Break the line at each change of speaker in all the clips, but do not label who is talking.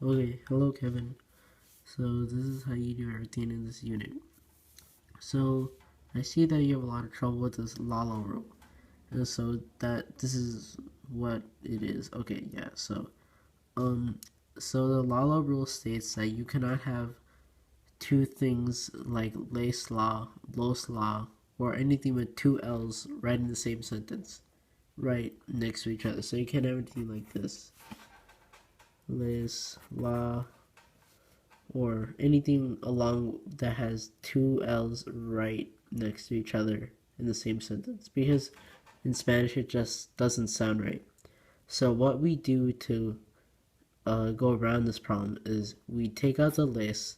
Okay, hello Kevin. So this is how you do everything in this unit. So I see that you have a lot of trouble with this Lalo rule. And so that this is what it is. Okay, yeah, um so the Lalo rule states that you cannot have two things like lace law, los law, or anything with two L's right in the same sentence. Right next to each other. So you can't have anything like this. Lace law or anything along that has two L's right next to each other in the same sentence, because in Spanish it just doesn't sound right. So what we do to go around this problem is we take out the les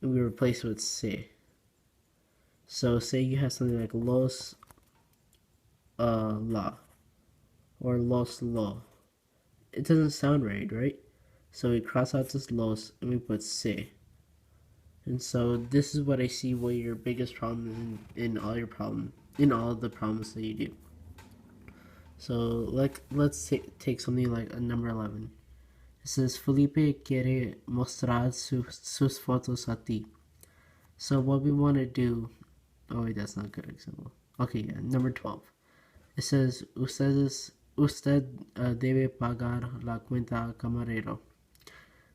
and we replace it with se. So say you have something like los la or los lo. It doesn't sound right, right? So we cross out this los and we put se. And so this is what I see what your biggest problem in all the problems that you do. So let's take something like a number 11. It says Felipe quiere mostrar sus fotos a ti. So what we want to do, oh wait, that's not a good example. Okay, yeah, number 12. It says usted debe pagar la cuenta camarero.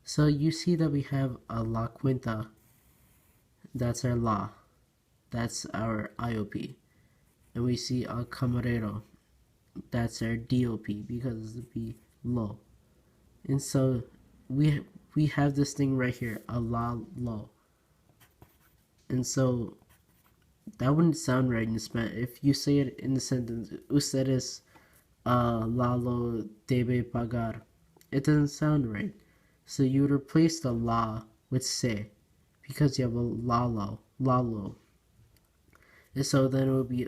So you see that we have a la cuenta. That's our law. That's our IOP. And we see a camarero. That's our DOP because it's the low. And so we have this thing right here, a la low. And so that wouldn't sound right in Spanish. If you say it in the sentence, ustedes la lo debe pagar, it doesn't sound right. So you would replace the la with se because you have a lalo. And so then it would be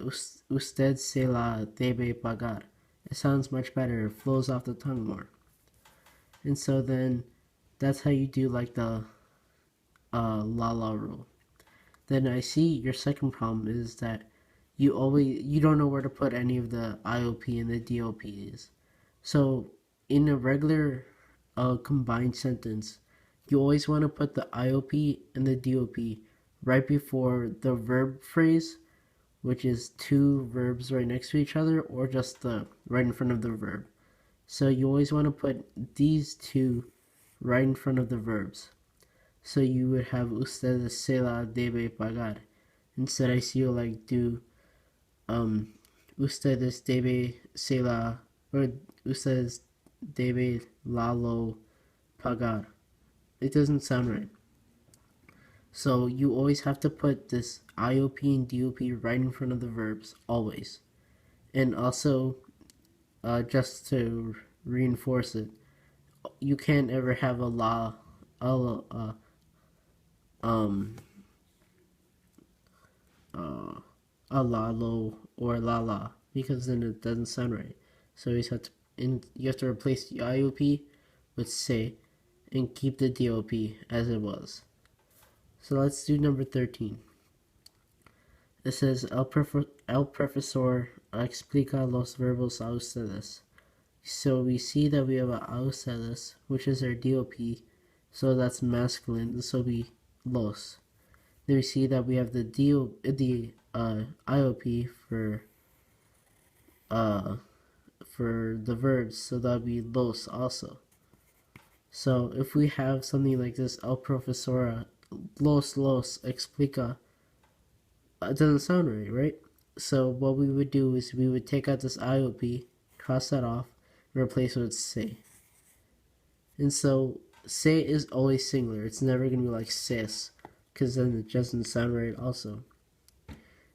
usted se la debe pagar. It sounds much better. It flows off the tongue more. And so then that's how you do like the la rule. Then I see your second problem is that you don't know where to put any of the IOP and the DOPs. So in a regular combined sentence, you always want to put the IOP and the DOP right before the verb phrase, which is two verbs right next to each other, or just the right in front of the verb. So you always want to put these two right in front of the verbs. So you would have ustedes se la debe pagar. Instead I see you like do ustedes debe se la or ustedes debe la lo pagar. It doesn't sound right. So you always have to put this IOP and DOP right in front of the verbs, always. And also, just to reinforce it, you can't ever have a la, a lo or la because then it doesn't sound right. So you have to replace the IOP with se and keep the DOP as it was. So let's do number 13. It says el profesor explica los verbos a ustedes. So we see that we have a ustedes, which is our DOP, so that's masculine. This will be los. Then we see that we have the IOP for the verbs, so that'll be los also. So if we have something like this, el profesor los explica, it doesn't sound right? So what we would do is we would take out this IOP, cross that off, and replace it with se. And so se is always singular. It's never going to be like ses, because then it doesn't sound right also.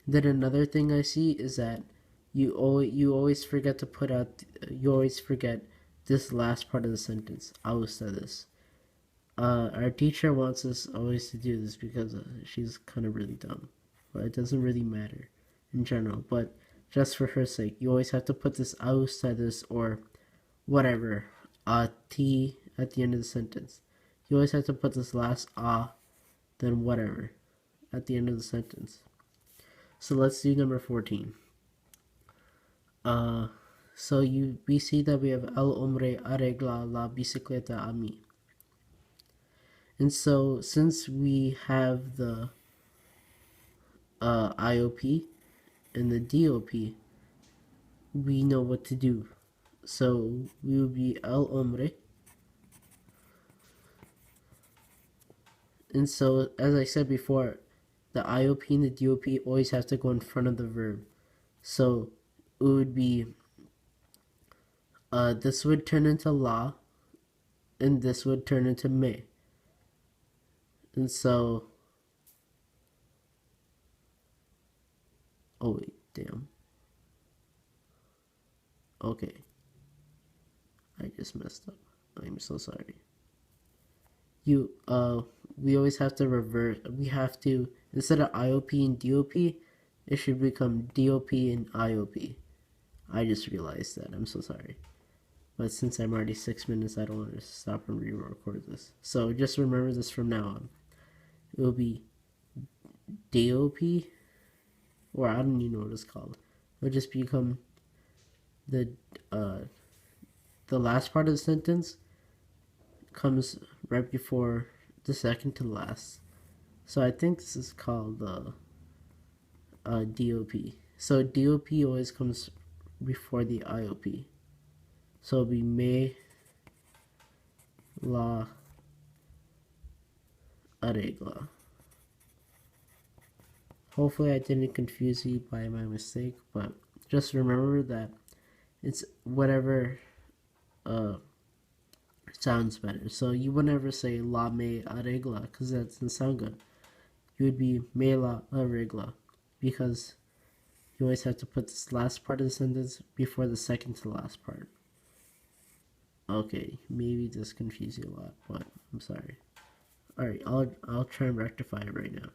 Then another thing I see is that you always forget to put out, you always forget this last part of the sentence, a ustedes. Our teacher wants us always to do this because she's kind of really dumb. But it doesn't really matter in general. But just for her sake, you always have to put this a ustedes or whatever, t at the end of the sentence. You always have to put this last then whatever at the end of the sentence. So let's do number 14. So we see that we have el hombre arregla la bicicleta a mí. And so since we have the IOP and the DOP, we know what to do. So we will be el hombre. And so, as I said before, the IOP and the DOP always have to go in front of the verb. So it would be, this would turn into la, and this would turn into me. And so, oh wait, damn. Okay, I just messed up. I'm so sorry. We always have to reverse. We have to, instead of IOP and DOP, it should become DOP and IOP. I just realized that. I'm so sorry. But since I'm already 6 minutes, I don't want to stop and re-record this. So just remember this from now on. It will be DOP, or I don't even know what it's called. It'll just become the last part of the sentence comes right before the second to last. So I think this is called DOP. So DOP always comes before the IOP. So it'll be me la arregla. Hopefully I didn't confuse you by my mistake, but just remember that it's whatever sounds better. So you would never say la me arregla because that doesn't sound good. You would be me la arregla because you always have to put this last part of the sentence before the second to last part. Okay, maybe this confused you a lot, but I'm sorry. Alright, I'll try and rectify it right now.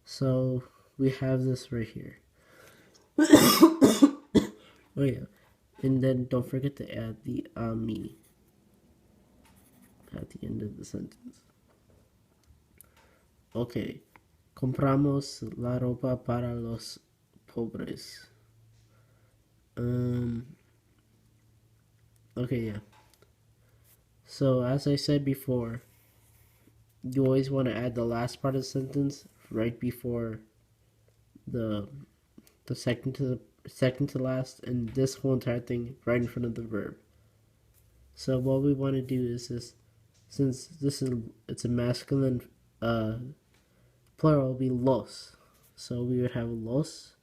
So we have this right here. Oh yeah, and then don't forget to add the ami at the end of the sentence. Okay, compramos la ropa para los pobres. Okay, yeah. So as I said before, you always want to add the last part of the sentence right before the second to last, and this whole entire thing right in front of the verb. So what we want to do is this, since it's a masculine plural, will be los. So we would have los,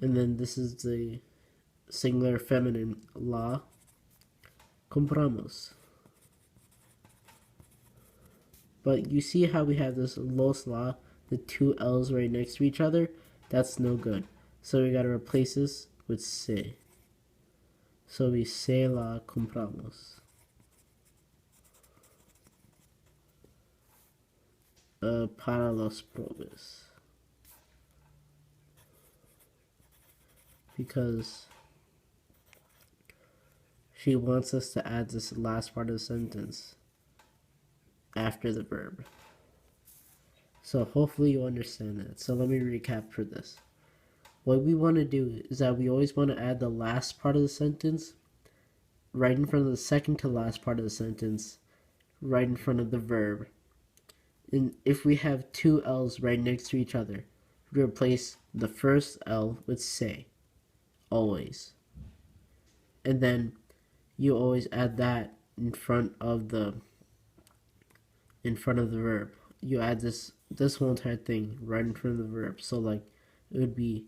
and then this is the singular feminine la compramos. But you see how we have this los la, the two L's right next to each other? That's no good. So we gotta replace this with se. So we se la compramos. Para los pobres. Because she wants us to add this last part of the sentence after the verb. So hopefully you understand that. So let me recap for this. What we want to do is that we always want to add the last part of the sentence right in front of the second to last part of the sentence, right in front of the verb. And if we have two L's right next to each other, we replace the first L with se, always. And then you always add that in front of the verb. You add this whole entire thing right in front of the verb. So like it would be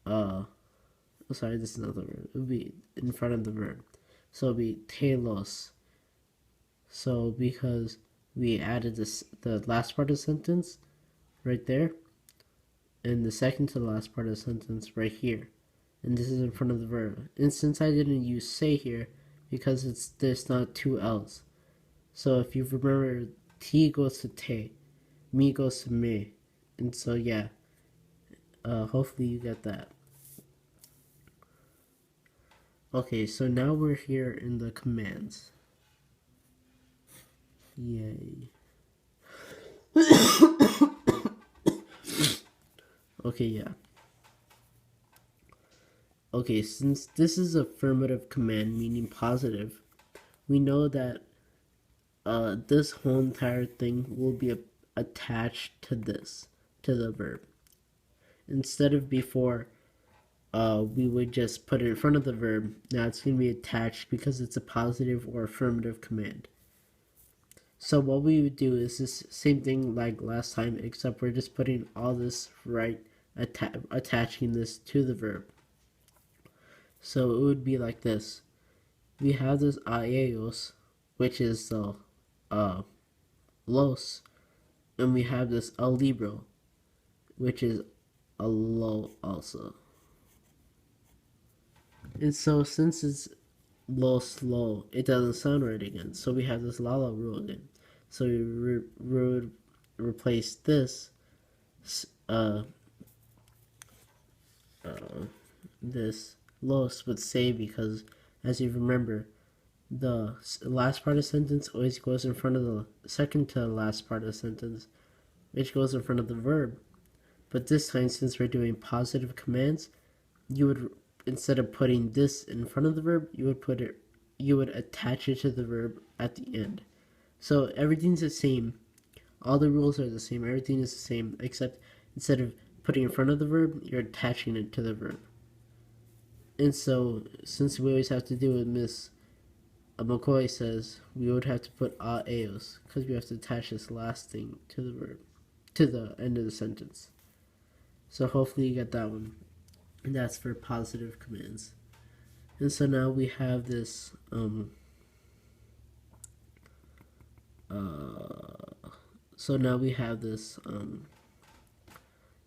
sorry, this is not the verb. It would be in front of the verb. So it would be telos. So because we added the last part of the sentence right there, and the second to the last part of the sentence right here, and this is in front of the verb. And since I didn't use say here, because there's not two L's. So if you remember, T goes to te, me goes to me, and so yeah, hopefully you get that. Okay, so now we're here in the commands. Yay. Okay, yeah. Okay, since this is affirmative command, meaning positive, we know that this whole entire thing will be attached to this, to the verb. Instead of before, we would just put it in front of the verb. Now it's going to be attached because it's a positive or affirmative command. So what we would do is this same thing like last time, except we're just putting all this right, attaching this to the verb. So it would be like this. We have this a ellos, which is the los, and we have this a libro, which is a lo also. And so since it's lo, it doesn't sound right again. So we have this la rule again. So we would replace this uh, this los with say, because as you remember, the last part of the sentence always goes in front of the second to the last part of the sentence, which goes in front of the verb. But this time, since we're doing positive commands, you would, instead of putting this in front of the verb, you would attach it to the verb at the end. So everything's the same. All the rules are the same. Everything is the same, except instead of putting in front of the verb, you're attaching it to the verb. And so, since we always have to do with Miss McCoy says, we would have to put a ellos, because we have to attach this last thing to the verb, to the end of the sentence. So hopefully you get that one. And that's for positive commands. And so now we have this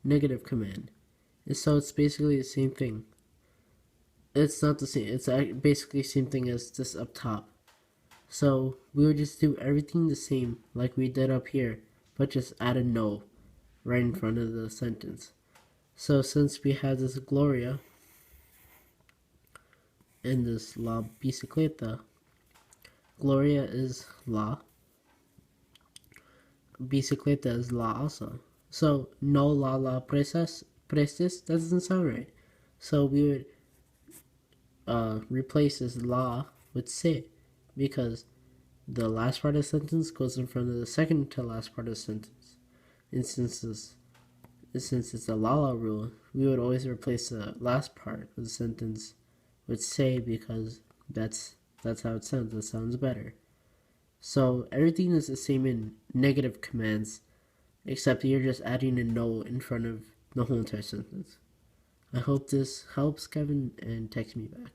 negative command. And so it's basically the same thing. It's not the same. It's basically the same thing as this up top. So we would just do everything the same like we did up here, but just add a no right in front of the sentence. So since we have this Gloria and this La Bicicleta, Gloria is La, Bicicleta is La also. So no la prestes doesn't sound right. So we would replace this la with se, because the last part of the sentence goes in front of the second to last part of the sentence. And since it's a la rule, we would always replace the last part of the sentence with say, because that's how it sounds. It sounds better. So everything is the same in negative commands, except you're just adding a no in front of the whole entire sentence. I hope this helps, Kevin, and text me back.